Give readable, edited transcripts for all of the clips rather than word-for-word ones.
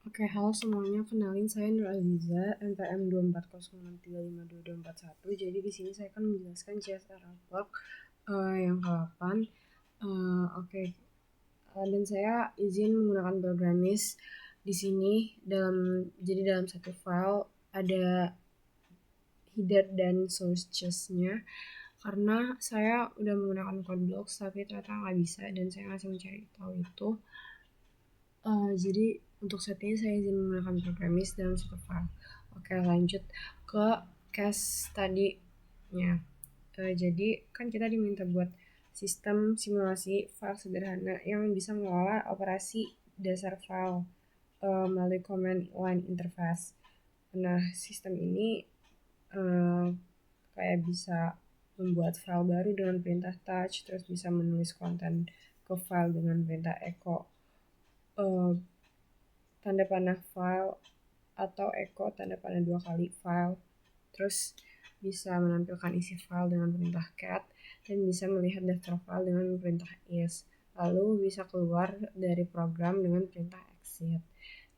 Oke, halo semuanya. Kenalin saya Nur Aziza, NPM 240635221. Jadi di sini saya akan menjelaskan CSR Upwork yang ke-8. Oke, dan saya izin menggunakan Programmis di sini dalam satu file ada header dan sources-nya karena saya udah menggunakan Codeblocks tapi ternyata nggak bisa dan saya masih mencari tahu itu. Jadi untuk saat ini saya izin menggunakan Programmis dalam satu file. Oke, lanjut ke case study-nya. Jadi kan kita diminta buat sistem simulasi file sederhana yang bisa mengelola operasi dasar file melalui command line interface. Nah, sistem ini kayak bisa membuat file baru dengan perintah touch, terus bisa menulis konten ke file dengan perintah echo tanda panah file atau echo tanda panah 2 kali file, terus bisa menampilkan isi file dengan perintah cat dan bisa melihat daftar file dengan perintah is, lalu bisa keluar dari program dengan perintah exit.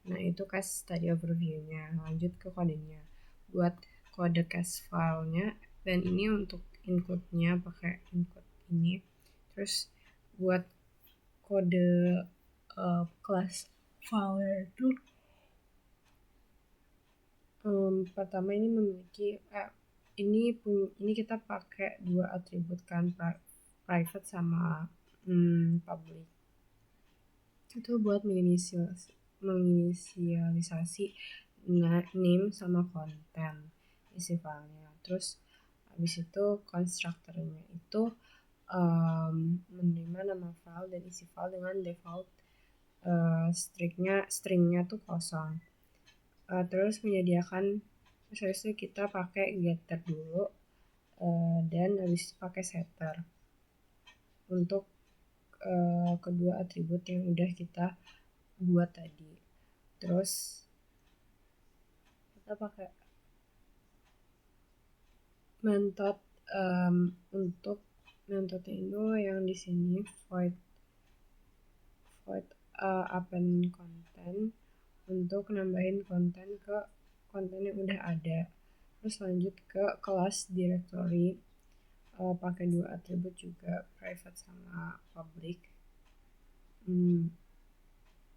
Nah, itu case study overview-nya. Lanjut ke kodenya. Buat kode case file-nya, dan ini untuk include-nya pakai include ini. Terus buat kode kelas file itu pertama ini memiliki ini kita pakai dua atribut kan, private sama public. Itu buat menginisialisasi name sama konten isi filenya. Terus habis itu constructor-nya itu menerima nama file dan isi file dengan default stringnya tuh kosong. Terus habis itu kita pakai getter dulu dan habis itu pakai setter untuk kedua atribut yang udah kita buat tadi. Terus kita pakai method untuk metode itu yang di sini void append content untuk nambahin konten ke konten yang udah ada. Terus lanjut ke kelas directory, pakai dua atribut juga, private sama public,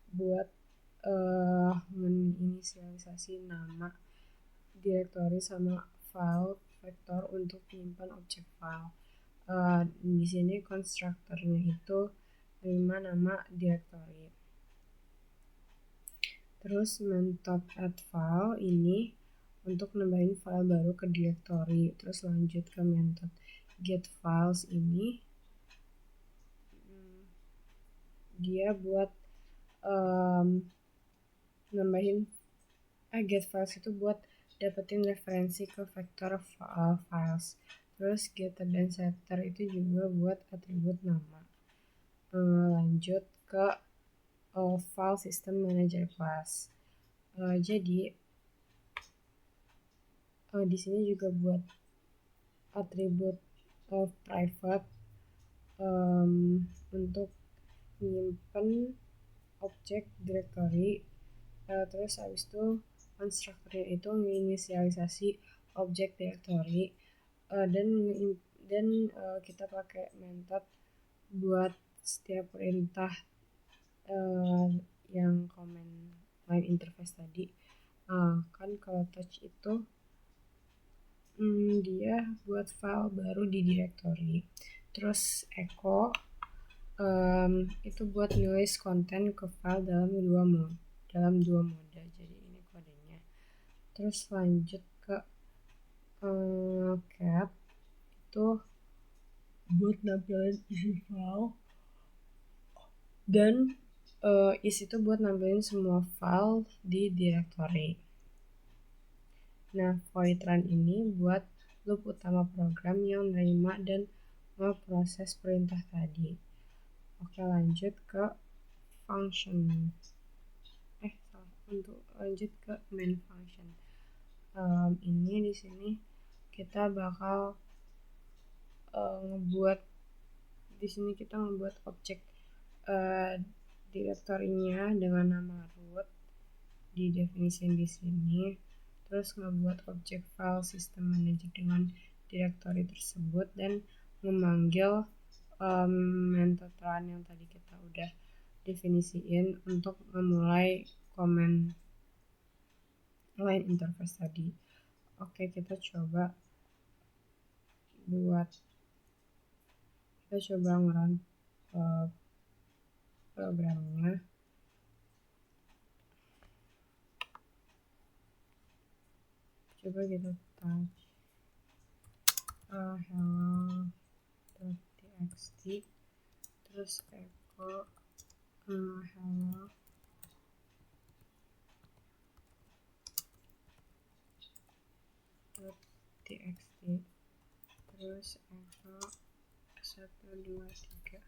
buat menginisialisasi nama directory sama file vektor untuk menyimpan objek file. Di sini constructor-nya itu menerima nama directory. Terus method add file ini untuk nambahin file baru ke directory. Terus lanjut ke method get files ini, dia buat nambahin get files itu buat dapetin referensi ke vektor files. Terus getter dan setter itu juga buat atribut nama. Lanjut ke file system manager class. Jadi di sini juga buat atribut private untuk menyimpan objek directory. Terus habis itu constructor itu menginisialisasi objek directory dan kita pakai method buat setiap perintah yang command line interface tadi. Kan kalau touch itu dia buat file baru di directory. Terus echo itu buat nulis konten ke file dalam dua mode. Jadi ini kodenya. Terus lanjut ke cat itu buat nampilin isi file, dan is itu buat nampilin semua file di directory. Nah, void run ini buat loop utama program yang menerima dan memproses perintah tadi. Oke, lanjut ke function. Untuk lanjut ke main function. Ini di sini kita bakal ngebuat objek direktorinya dengan nama root. didefinisin di sini, terus ngebuat objek file system manager dengan directory tersebut dan memanggil method run yang tadi kita udah definisiin untuk memulai command line interface tadi. Oke, kita coba nge-run programnya. Coba kita touch hello.txt, terus echo hello.txt, terus echo 1 2 3.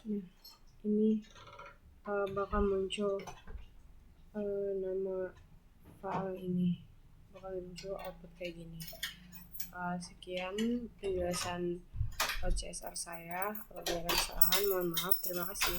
Nah, ini bakal muncul nama file ini, bakal muncul output kayak gini. Sekian penjelasan CSR saya. Apabila ada kesalahan, mohon maaf. Terima kasih.